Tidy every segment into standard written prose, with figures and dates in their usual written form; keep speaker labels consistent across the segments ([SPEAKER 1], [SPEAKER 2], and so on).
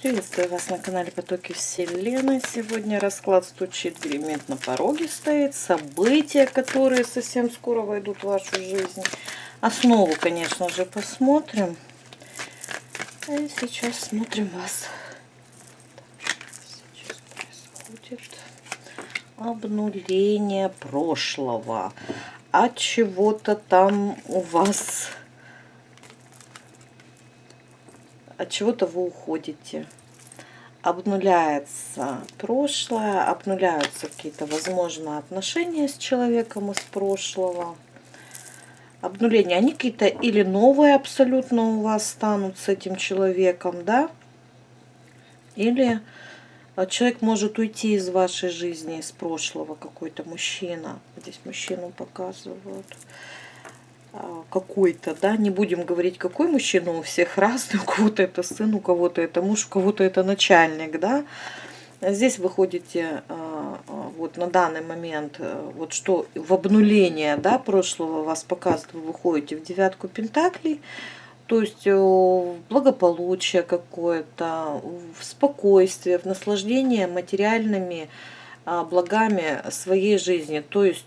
[SPEAKER 1] Приветствую вас на канале Потоки Вселенной. Сегодня расклад стучит, гремит, на пороге стоит. События, которые совсем скоро войдут в вашу жизнь. Основу, конечно же, посмотрим. И сейчас смотрим вас. Сейчас происходит обнуление прошлого. От чего-то там у вас... От чего-то вы уходите. Обнуляется прошлое, обнуляются какие-то, возможно, отношения с человеком из прошлого. Обнуления, они какие-то или новые абсолютно у вас станут с этим человеком, да? Или человек может уйти из вашей жизни, из прошлого, какой-то мужчина. Здесь мужчину показывают. Какой-то, да, не будем говорить, какой мужчина, у всех разный, у кого-то это сын, у кого-то это муж, у кого-то это начальник, да. Здесь вы ходите вот на данный момент, вот что в обнуление, да, прошлого вас показывает, вы выходите в девятку пентаклей, то есть в благополучие какое-то, в спокойствие, в наслаждение материальными благами своей жизни, то есть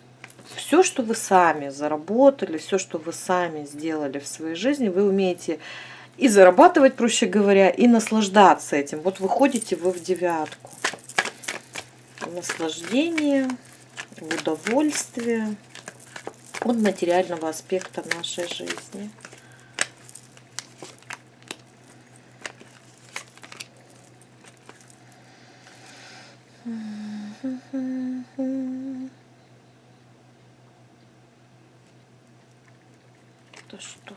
[SPEAKER 1] все, что вы сами заработали, все, что вы сами сделали в своей жизни, вы умеете и зарабатывать, проще говоря, и наслаждаться этим. Вот выходите вы в девятку. Наслаждение, удовольствие от материального аспекта нашей жизни. Это что?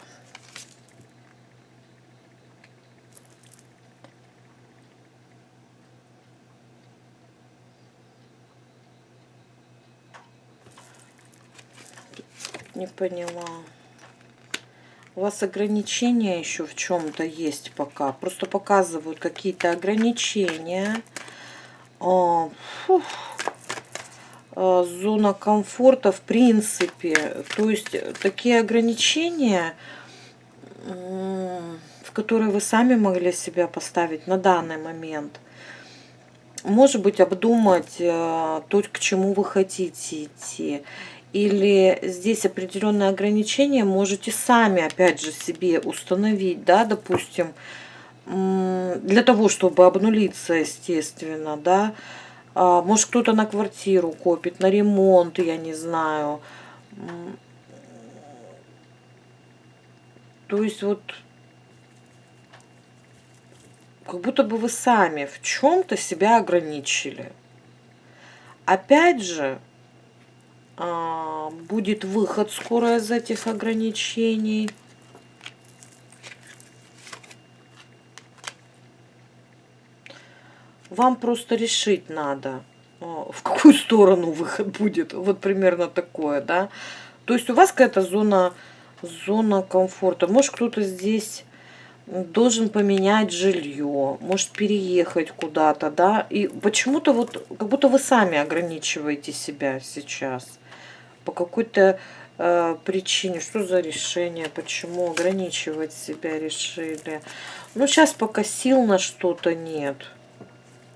[SPEAKER 1] Не поняла. У вас ограничения еще в чем-то есть пока. Просто показывают какие-то ограничения. Зона комфорта в принципе. То есть такие ограничения, в которые вы сами могли себя поставить на данный момент. Может быть, обдумать то, к чему вы хотите идти. Или здесь определенные ограничения можете сами, опять же, себе установить, да, допустим, для того, чтобы обнулиться, естественно, да. Может, кто-то на квартиру копит, на ремонт, я не знаю. То есть вот как будто бы вы сами в чем-то себя ограничили. Опять же, будет выход скоро из этих ограничений. Вам просто решить надо, в какую сторону выход будет. Вот примерно такое, да. То есть у вас какая-то зона комфорта. Может, кто-то здесь должен поменять жилье, может переехать куда-то, да. И почему-то вот, как будто вы сами ограничиваете себя сейчас. По какой-то причине. Что за решение? Почему ограничивать себя решили? Ну, сейчас пока сил на что-то нет.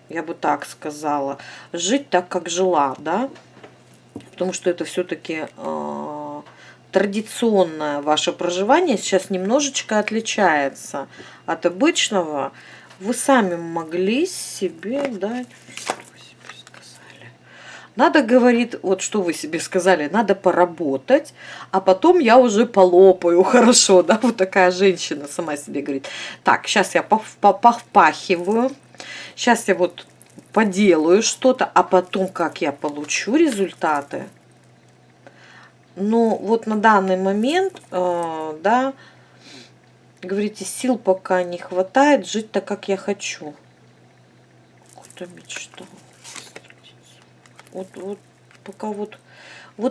[SPEAKER 1] Я бы так сказала. Жить так, как жила, да? Потому что это все-таки традиционное ваше проживание сейчас немножечко отличается от обычного. Вы сами могли себе дать... Надо, говорит, вот что вы себе сказали, надо поработать, а потом я уже полопаю, хорошо, да, вот такая женщина сама себе говорит. Так, сейчас я повпахиваю, сейчас я вот поделаю что-то, а потом как я получу результаты. Но вот на данный момент, да, говорите, сил пока не хватает жить так, как я хочу. Какую-то мечту. Вот пока вот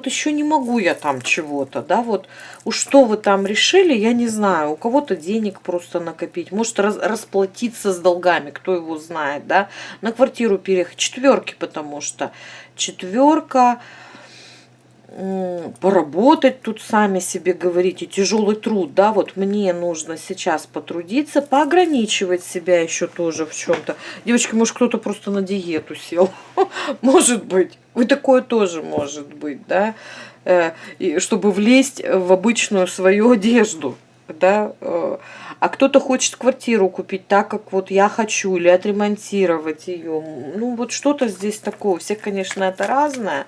[SPEAKER 1] еще не могу я там чего-то, да, вот уж что вы там решили, я не знаю, у кого-то денег просто накопить, может расплатиться с долгами, кто его знает, да, на квартиру переехать, четверки, потому что четверка, поработать тут сами себе говорите, тяжелый труд, да, вот мне нужно сейчас потрудиться, поограничивать себя еще тоже в чем-то. Девочки, может, кто-то просто на диету сел, может быть, и такое тоже может быть, да, и чтобы влезть в обычную свою одежду, да, а кто-то хочет квартиру купить так, как вот я хочу, или отремонтировать ее. Ну, вот что-то здесь такое. У всех, конечно, это разное.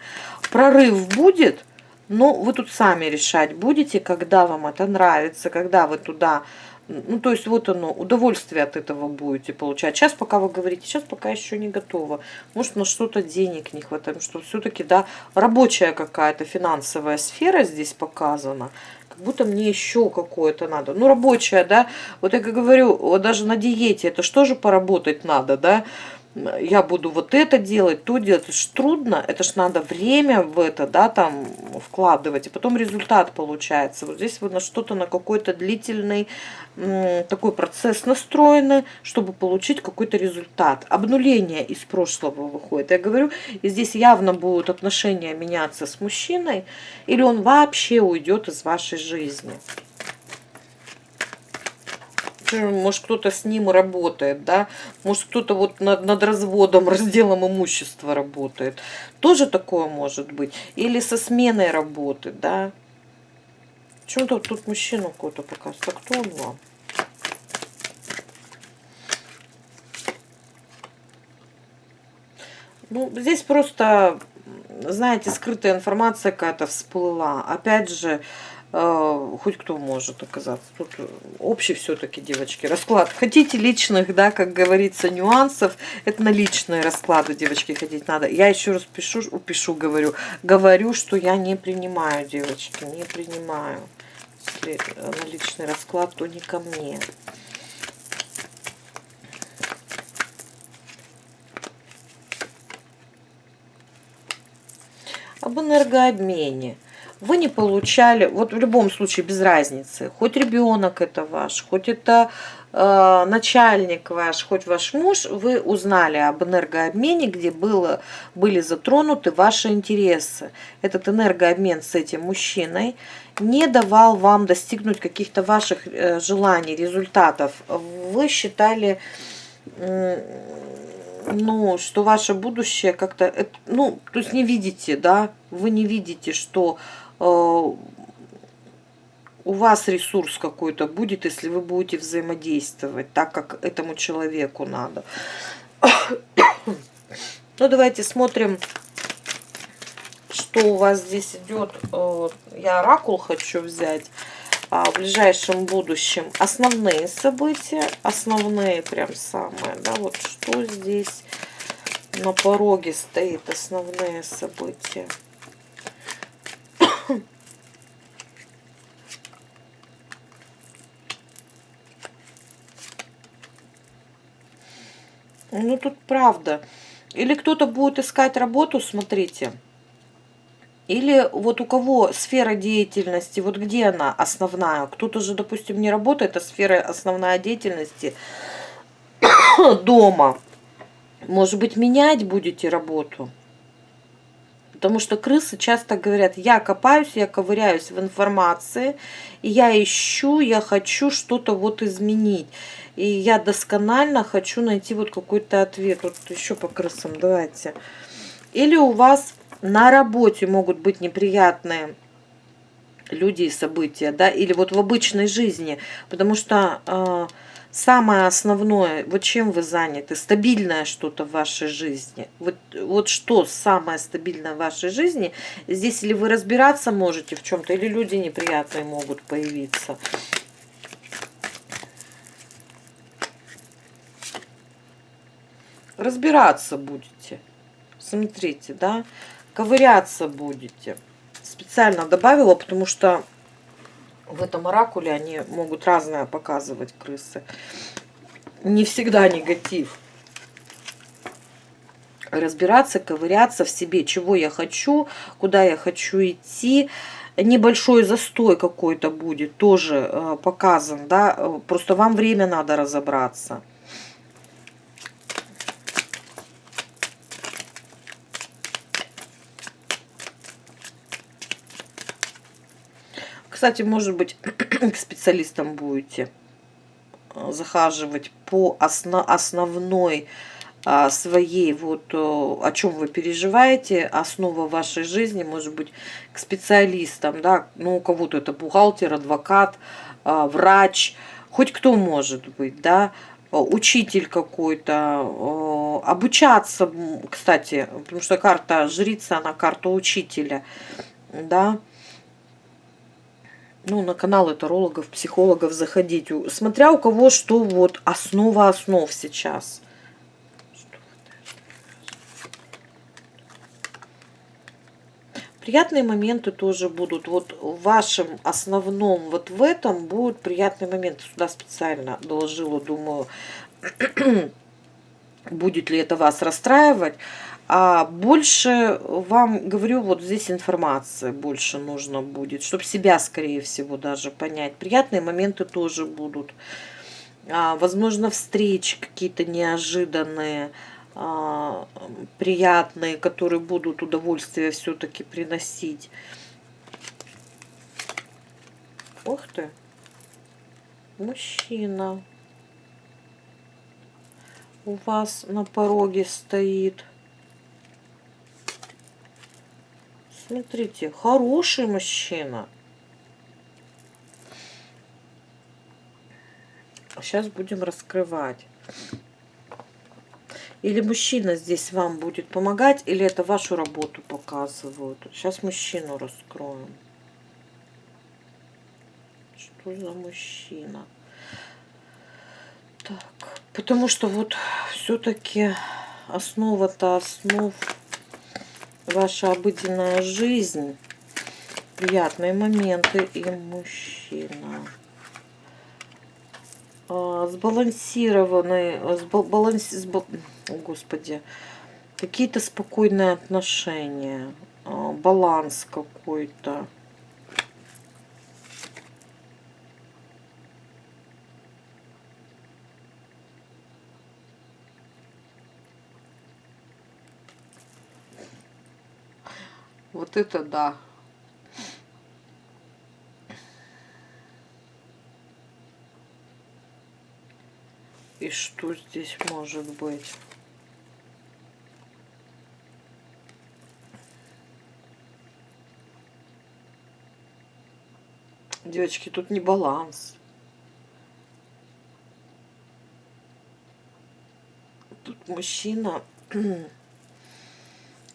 [SPEAKER 1] Прорыв будет, но вы тут сами решать будете, когда вам это нравится, когда вы туда... Ну, то есть вот оно, удовольствие от этого будете получать. Сейчас пока вы говорите, сейчас пока еще не готово. Может, на что-то денег не хватает, что все-таки, да, рабочая какая-то финансовая сфера здесь показана. Как будто мне еще какое-то надо. Ну, рабочая, да. Вот я как говорю, вот даже на диете, это что же поработать надо, да. Я буду вот это делать, то делать. Это ж трудно, это ж надо время в это, да, там вкладывать, и потом результат получается. Вот здесь вы на что-то, на какой-то длительный такой процесс настроены, чтобы получить какой-то результат. Обнуление из прошлого выходит. Я говорю, и здесь явно будут отношения меняться с мужчиной, или он вообще уйдет из вашей жизни. Может, кто-то с ним работает, да, может, кто-то вот над разводом, разделом имущества работает. Тоже такое может быть. Или со сменой работы, да. Почему-то вот тут мужчину какой-то показывает. А кто он вам? Ну, здесь просто, знаете, скрытая информация какая-то всплыла. Опять же, хоть кто может оказаться. Тут общий все-таки, девочки, расклад. Хотите личных, да, как говорится, нюансов, это на личные расклады, девочки, ходить надо. Я еще раз пишу, говорю, что я не принимаю, девочки, не принимаю. Если на личный расклад, то не ко мне. Об энергообмене. Вы не получали, вот в любом случае без разницы, хоть ребенок это ваш, хоть это начальник ваш, хоть ваш муж, вы узнали об энергообмене, где были затронуты ваши интересы. Этот энергообмен с этим мужчиной не давал вам достигнуть каких-то ваших желаний, результатов. Вы считали, ну, что ваше будущее как-то, ну, то есть не видите, да, вы не видите, что у вас ресурс какой-то будет, если вы будете взаимодействовать так, как этому человеку надо. Ну, давайте смотрим, что у вас здесь идет. Я оракул хочу взять. В ближайшем будущем основные события, основные прям самые, да, вот что здесь на пороге стоит, основные события. Ну, тут правда. Или кто-то будет искать работу, смотрите. Или вот у кого сфера деятельности, вот где она основная? Кто-то же, допустим, не работает, а сфера основная деятельности дома. Может быть, менять будете работу? Потому что крысы часто говорят, я копаюсь, я ковыряюсь в информации, и я ищу, я хочу что-то вот изменить. И я досконально хочу найти вот какой-то ответ. Вот еще по крысам давайте. Или у вас на работе могут быть неприятные люди и события, да, или вот в обычной жизни. Потому что самое основное, вот чем вы заняты, стабильное что-то в вашей жизни. Вот что самое стабильное в вашей жизни, здесь или вы разбираться можете в чем-то, или люди неприятные могут появиться. Разбираться будете. Смотрите, да, ковыряться будете. Специально добавила, потому что в этом оракуле они могут разное показывать, крысы. Не всегда негатив. Разбираться, ковыряться в себе, чего я хочу, куда я хочу идти. Небольшой застой какой-то будет, тоже показан, да, просто вам время надо разобраться. кстати, может быть, к специалистам будете захаживать по основной своей, вот о чем вы переживаете, основа вашей жизни, может быть, к специалистам, да, ну, у кого-то это бухгалтер, адвокат, врач, хоть кто может быть, да, учитель какой-то, обучаться, кстати, потому что карта жрица, она карта учителя, да. Ну, на каналы тарологов, психологов заходить, смотря у кого что вот основа основ сейчас. Приятные моменты тоже будут. Вот в вашем основном, вот в этом будут приятные моменты. Сюда специально доложила, думаю, будет ли это вас расстраивать. А больше вам, говорю, вот здесь информации больше нужно будет, чтобы себя, скорее всего, даже понять. Приятные моменты тоже будут. Возможно, встречи какие-то неожиданные, приятные, которые будут удовольствие все-таки приносить. Ух ты, мужчина у вас на пороге стоит. Смотрите, хороший мужчина. Сейчас будем раскрывать. Или мужчина здесь вам будет помогать, или это вашу работу показывают. Сейчас мужчину раскроем. Что за мужчина? Так, потому что вот все-таки основа-то основ, ваша обыденная жизнь, приятные моменты и мужчина. Сбалансированный, господи, какие-то спокойные отношения, баланс какой-то. Вот это да. И что здесь может быть? Девочки, тут не баланс. Тут мужчина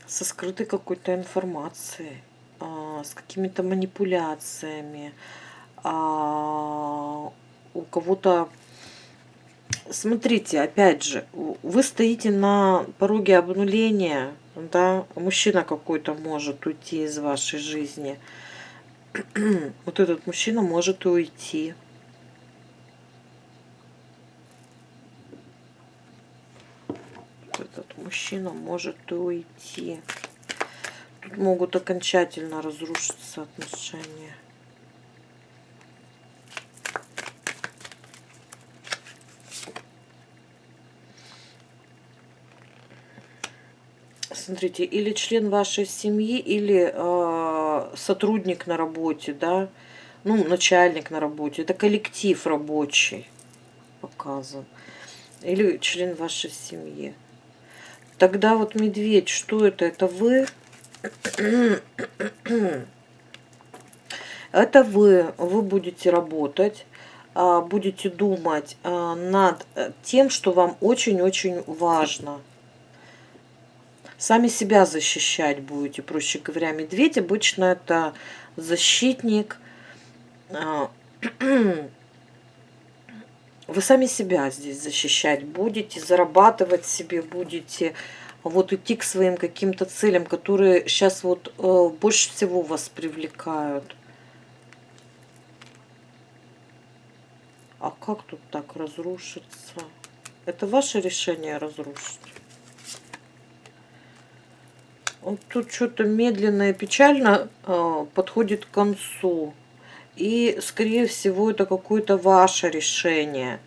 [SPEAKER 1] со скрытой какой-то информацией, с какими-то манипуляциями. У кого-то... Смотрите, опять же, вы стоите на пороге обнуления, да, мужчина какой-то может уйти из вашей жизни. Вот этот мужчина может и уйти. Этот мужчина может и уйти. Тут могут окончательно разрушиться отношения. Смотрите, или член вашей семьи, или сотрудник на работе, да, ну, начальник на работе. Это коллектив рабочий показан. Или член вашей семьи. Тогда вот медведь, что это? Это вы? Это вы будете работать, будете думать над тем, что вам очень-очень важно. Сами себя защищать будете, проще говоря. Медведь обычно это защитник. Вы сами себя здесь защищать будете, зарабатывать себе будете, вот идти к своим каким-то целям, которые сейчас вот больше всего вас привлекают. А как тут так разрушится? Это ваше решение разрушить? Вот тут что-то медленно и печально подходит к концу. И, скорее всего, это какое-то ваше решение.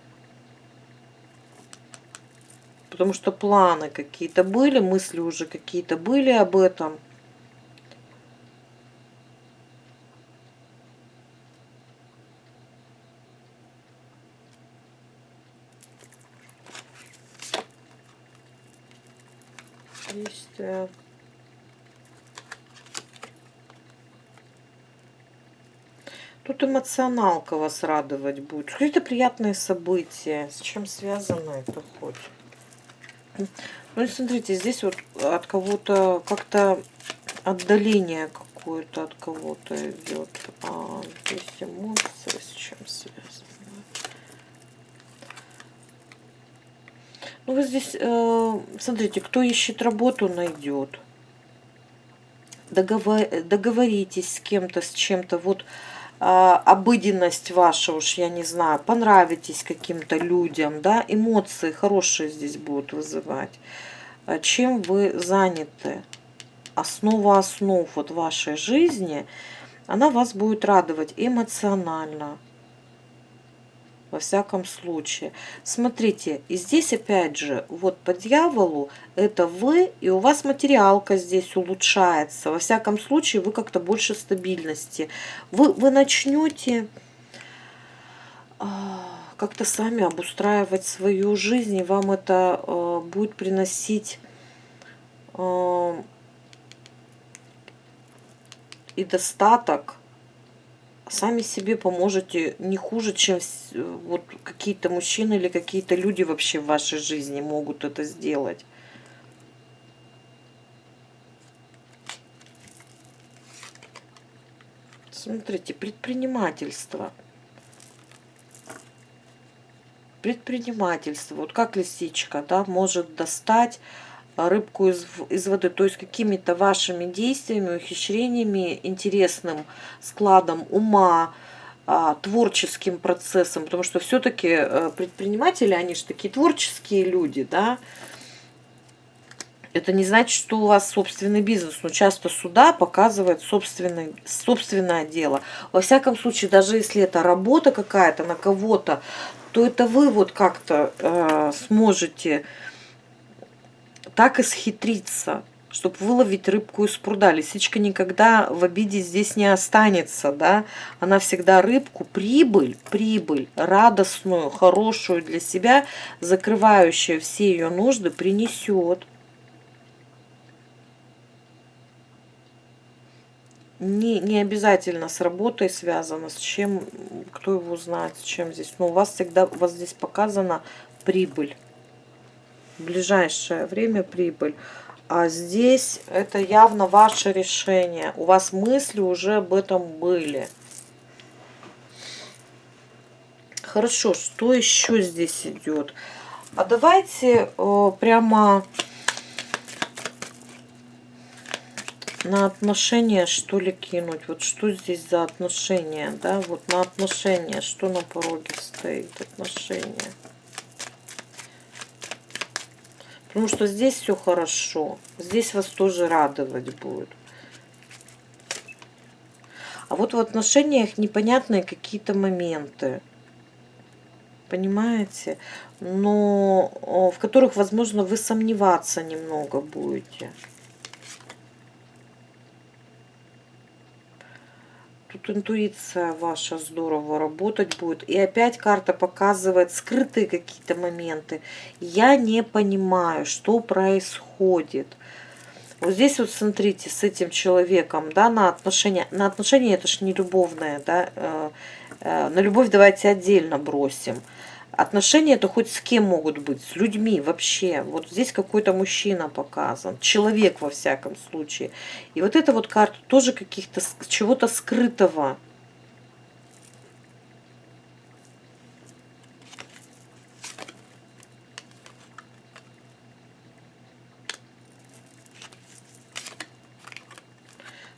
[SPEAKER 1] Потому что планы какие-то были, мысли уже какие-то были об этом. действия. Тут эмоционалка вас радовать будет. Какие-то приятные события. С чем связано это хоть? Ну и смотрите, здесь вот от кого-то как-то отдаление какое-то от кого-то идет. А здесь эмоции с чем связаны? Ну, вы здесь, смотрите, кто ищет работу, найдет. Договоритесь с кем-то, с чем-то. Вот обыденность ваша, уж я не знаю, понравитесь каким-то людям, да, эмоции хорошие здесь будут вызывать. Чем вы заняты? Основа основ вот вашей жизни, она вас будет радовать эмоционально. Во всяком случае. Смотрите, и здесь опять же, вот по дьяволу это вы, и у вас материалка здесь улучшается. Во всяком случае, вы как-то больше стабильности. Вы начнете как-то сами обустраивать свою жизнь, и вам это будет приносить и достаток. Сами себе поможете не хуже, чем вот какие-то мужчины или какие-то люди вообще в вашей жизни могут это сделать. Смотрите, предпринимательство. Предпринимательство. Вот как лисичка, да, может достать рыбку из воды. То есть какими-то вашими действиями, ухищрениями, интересным складом ума, творческим процессом, потому что все-таки предприниматели, они же такие творческие люди, да. Это не значит, что у вас собственный бизнес, но часто суда показывает собственное дело. Во всяком случае, даже если это работа какая-то на кого-то, то это вы вот как-то сможете так исхитриться, чтобы выловить рыбку из пруда. Лисичка никогда в обиде здесь не останется, да. Она всегда рыбку, прибыль, радостную, хорошую для себя, закрывающую все ее нужды, принесет. Не обязательно с работой связано, с чем, кто его знает, с чем здесь. Но у вас здесь показана прибыль. В ближайшее время прибыль. А здесь это явно ваше решение. У вас мысли уже об этом были. Хорошо, что еще здесь идет? А давайте прямо на отношения, что ли, кинуть. Вот что здесь за отношения, да? Вот на отношения, что на пороге стоит отношения. Потому что здесь все хорошо. Здесь вас тоже радовать будет. А вот в отношениях непонятные какие-то моменты. Понимаете? Но в которых, возможно, вы сомневаться немного будете. Тут интуиция ваша здорово работать будет. И опять карта показывает скрытые какие-то моменты. Я не понимаю, что происходит. Вот здесь вот смотрите, с этим человеком, да, на отношения. На отношения это ж не любовное, да. На любовь давайте отдельно бросим. Отношения это хоть с кем могут быть, с людьми вообще. Вот здесь какой-то мужчина показан, человек во всяком случае. И вот эта вот карта тоже каких-то чего-то скрытого.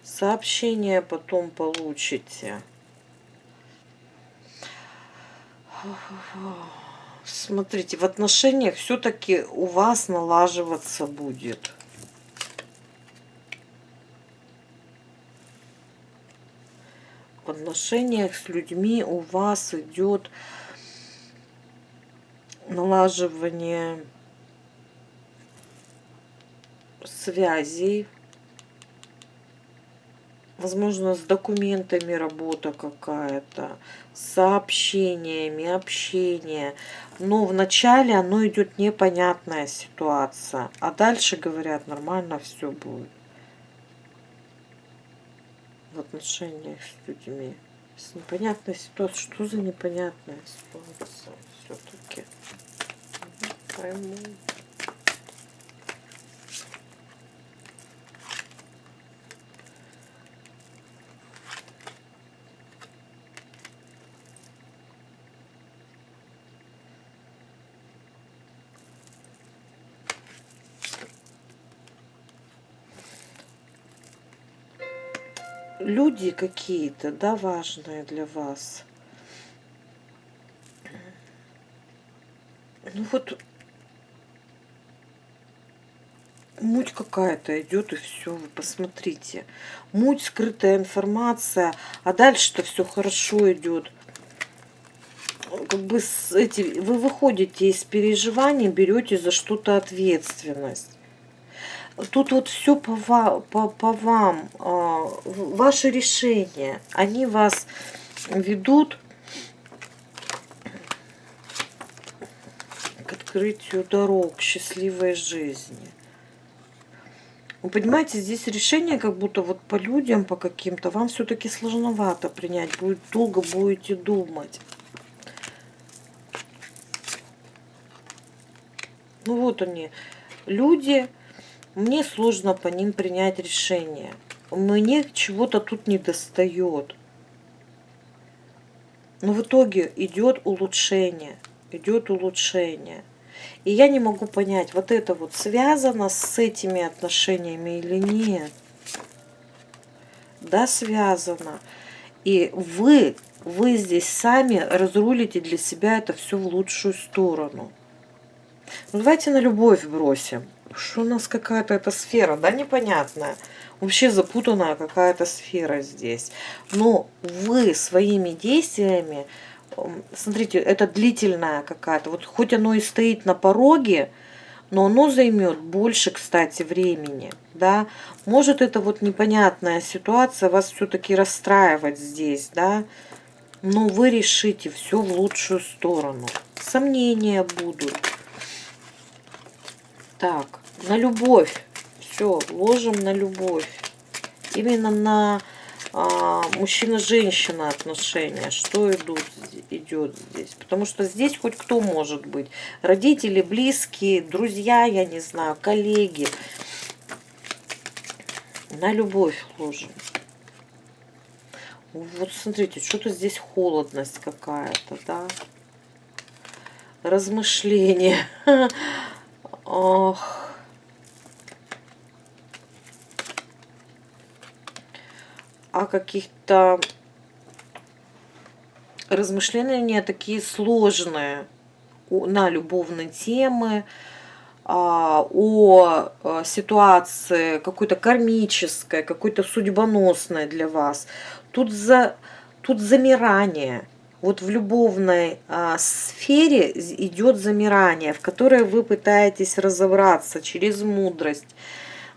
[SPEAKER 1] Сообщение потом получите. Смотрите, в отношениях все-таки у вас налаживаться будет. В отношениях с людьми у вас идет налаживание связей. Возможно, с документами работа какая-то, с сообщениями, общение. Но вначале оно идет непонятная ситуация. А дальше, говорят, нормально все будет в отношениях с людьми. С непонятной ситуацией. Что за непонятная ситуация все-таки? Пойму. Люди какие-то, да, важные для вас. Ну вот муть какая-то идет и все, вы посмотрите. Муть, скрытая информация, а дальше-то все хорошо идет. Как бы вы выходите из переживаний, берете за что-то ответственность. Тут вот все по вам, ваши решения, они вас ведут к открытию дорог, к счастливой жизни. Вы понимаете, здесь решение как будто вот по людям, по каким-то, вам все-таки сложновато принять, будет долго будете думать. Ну вот они, люди, мне сложно по ним принять решение. Мне чего-то тут не достает. Но в итоге идет улучшение, идет улучшение. И я не могу понять, вот это вот связано с этими отношениями или нет. Да, связано. И вы здесь сами разрулите для себя это все в лучшую сторону. Ну, давайте на любовь бросим. Что у нас какая-то эта сфера, да, непонятная. Вообще запутанная какая-то сфера здесь. Но вы своими действиями, смотрите, это длительная какая-то. Вот хоть оно и стоит на пороге, но оно займет больше, кстати, времени. Да? Может, это вот непонятная ситуация вас все-таки расстраивать здесь, да? Но вы решите все в лучшую сторону. Сомнения будут. Так, на любовь. Все, ложим на любовь. Именно на мужчина-женщина отношения. Что идет здесь? Потому что здесь хоть кто может быть. Родители, близкие, друзья, я не знаю, коллеги. На любовь ложим. Вот смотрите, что-то здесь холодность какая-то, да? Размышления. Ох. О каких-то размышления такие сложные на любовные темы, о ситуации какой-то кармической, какой-то судьбоносной для вас. Тут замирание. Вот в любовной сфере идет замирание, в которое вы пытаетесь разобраться через мудрость.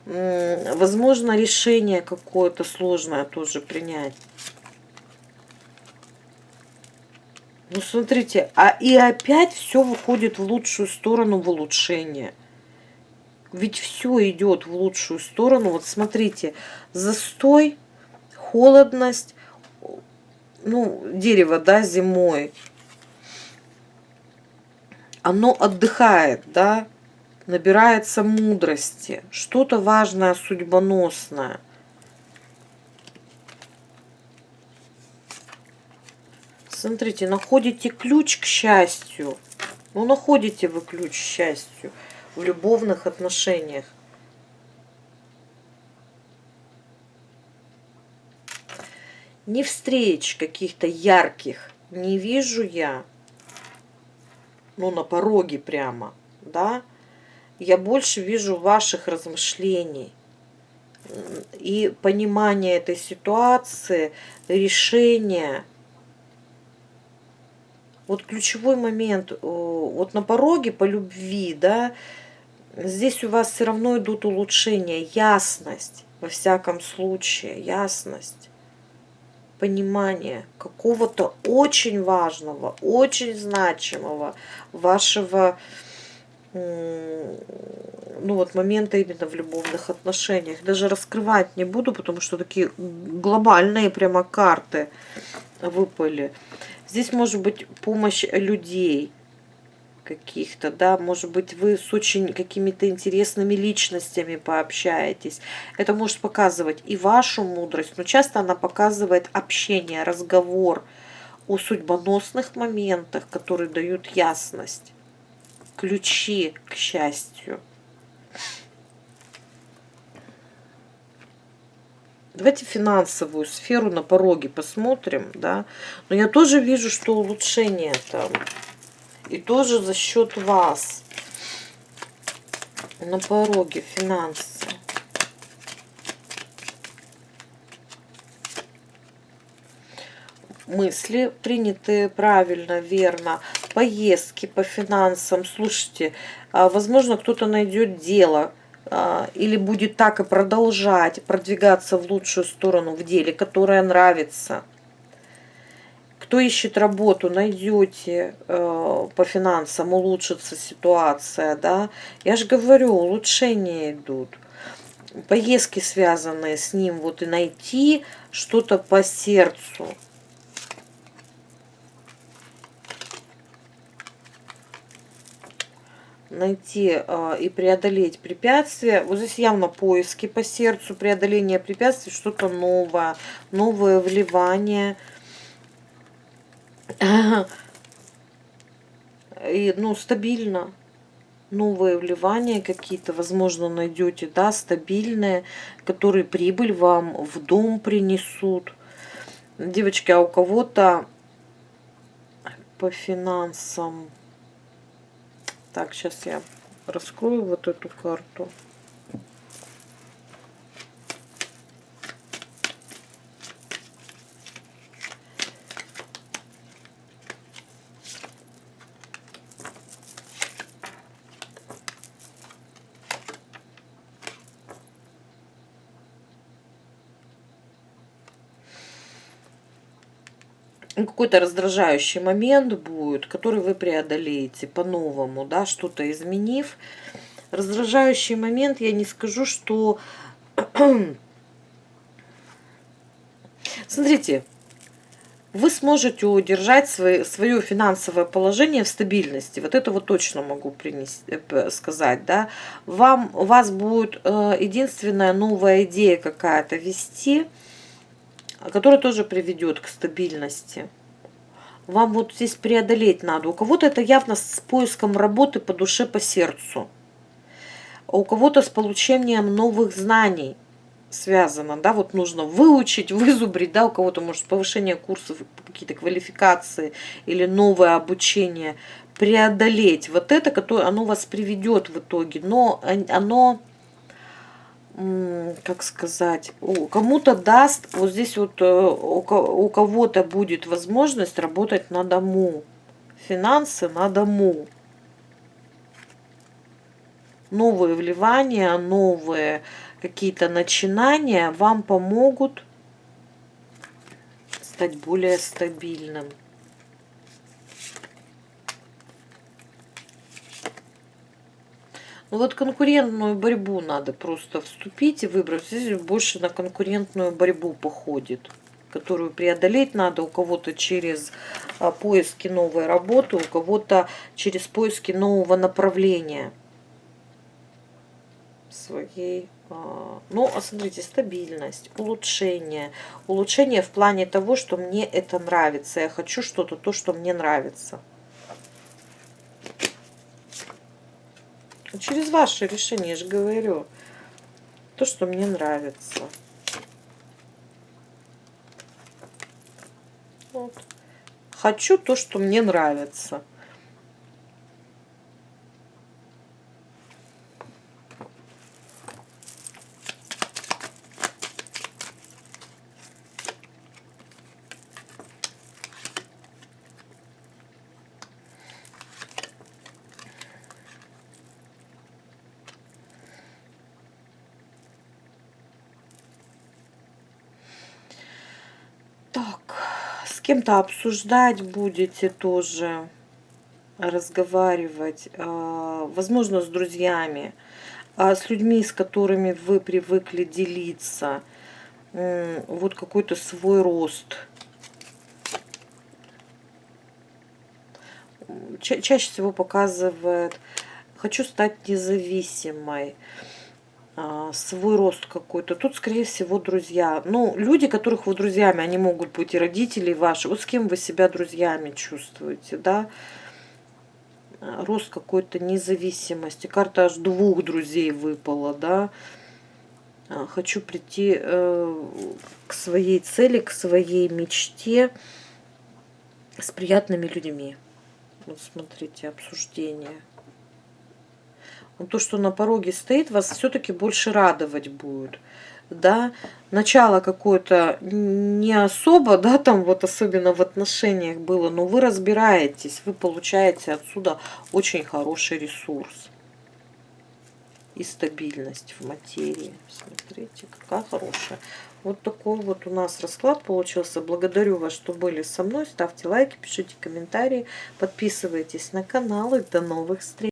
[SPEAKER 1] Возможно, решение какое-то сложное тоже принять. Ну, смотрите, и опять все выходит в лучшую сторону, в улучшение. Ведь все идет в лучшую сторону. Вот смотрите, застой, холодность, ну, дерево, да, зимой. Оно отдыхает, да, набирается мудрости, что-то важное, судьбоносное. Смотрите, находите ключ к счастью. Ну, находите вы ключ к счастью в любовных отношениях. Ни встреч каких-то ярких не вижу я. Ну, на пороге прямо, да. Я больше вижу ваших размышлений и понимания этой ситуации, решения. Вот ключевой момент, вот на пороге по любви, да, здесь у вас все равно идут улучшения, ясность. во всяком случае, ясность, понимание какого-то очень важного, очень значимого вашего, ну вот, момента именно в любовных отношениях. Даже раскрывать не буду, потому что такие глобальные прямо карты выпали. Здесь может быть помощь людей каких-то, да, может быть, вы с очень какими-то интересными личностями пообщаетесь. Это может показывать и вашу мудрость, но часто она показывает общение, разговор о судьбоносных моментах, которые дают ясность, ключи к счастью. Давайте финансовую сферу на пороге посмотрим, да. Но я тоже вижу, что улучшение там. И тоже за счет вас. На пороге финансы. Мысли принятые правильно, верно. Поездки по финансам. Слушайте, возможно, кто-то найдет дело или будет так и продолжать продвигаться в лучшую сторону в деле, которое нравится. Кто ищет работу, найдете по финансам, улучшится ситуация, да. Я же говорю, улучшения идут. Поездки, связанные с ним, вот и найти что-то по сердцу. Найти и преодолеть препятствия. Вот здесь явно поиски по сердцу, преодоление препятствий, что-то новое, новое вливание. И, ну, стабильно. Новые вливания какие-то, возможно, найдете, да, стабильные, которые прибыль вам в дом принесут. Девочки, а у кого-то по финансам... Так, сейчас я раскрою вот эту карту. Какой-то раздражающий момент будет, который вы преодолеете по-новому, да, что-то изменив. Раздражающий момент, я не скажу, что... Смотрите, вы сможете удержать свое финансовое положение в стабильности. Вот это вот точно могу сказать, да. У вас будет единственная новая идея какая-то вести, которая тоже приведет к стабильности. Вам вот здесь преодолеть надо. У кого-то это явно с поиском работы по душе, по сердцу. А у кого-то с получением новых знаний связано, да, вот нужно выучить, вызубрить, да, у кого-то, может, повышение курсов, какие-то квалификации или новое обучение, преодолеть вот это, которое оно вас приведет в итоге, но оно, как сказать, кому-то даст, вот здесь вот у кого-то будет возможность работать на дому, финансы на дому. Новые вливания, новые какие-то начинания вам помогут стать более стабильным. Ну вот конкурентную борьбу надо просто вступить и выбрать. Здесь больше на конкурентную борьбу походит, которую преодолеть надо у кого-то через поиски новой работы, у кого-то через поиски нового направления своей. Ну, смотрите, стабильность, улучшение. Улучшение в плане того, что мне это нравится. Я хочу что-то, то, что мне нравится. Через ваше решение, я же говорю. То, что мне нравится. Вот. Хочу то, что мне нравится. кем-то обсуждать будете тоже, разговаривать, возможно, с друзьями, с людьми, с которыми вы привыкли делиться. Вот какой-то свой рост. Чаще всего показывает: хочу стать независимой, свой рост какой-то. Тут, скорее всего, друзья. Ну, люди, которых вы друзьями, они могут быть и родители ваши. Вот с кем вы себя друзьями чувствуете, да? Рост какой-то независимости. Карта аж 2 друзей выпала, да? Хочу прийти к своей цели, к своей мечте с приятными людьми. Вот смотрите, обсуждение. Вот то, что на пороге стоит, вас все-таки больше радовать будет. Да, начало какое-то не особо, да, там вот особенно в отношениях было, но вы разбираетесь, вы получаете отсюда очень хороший ресурс и стабильность в материи. Смотрите, какая хорошая. Вот такой вот у нас расклад получился. Благодарю вас, что были со мной. Ставьте лайки, пишите комментарии, подписывайтесь на канал и до новых встреч.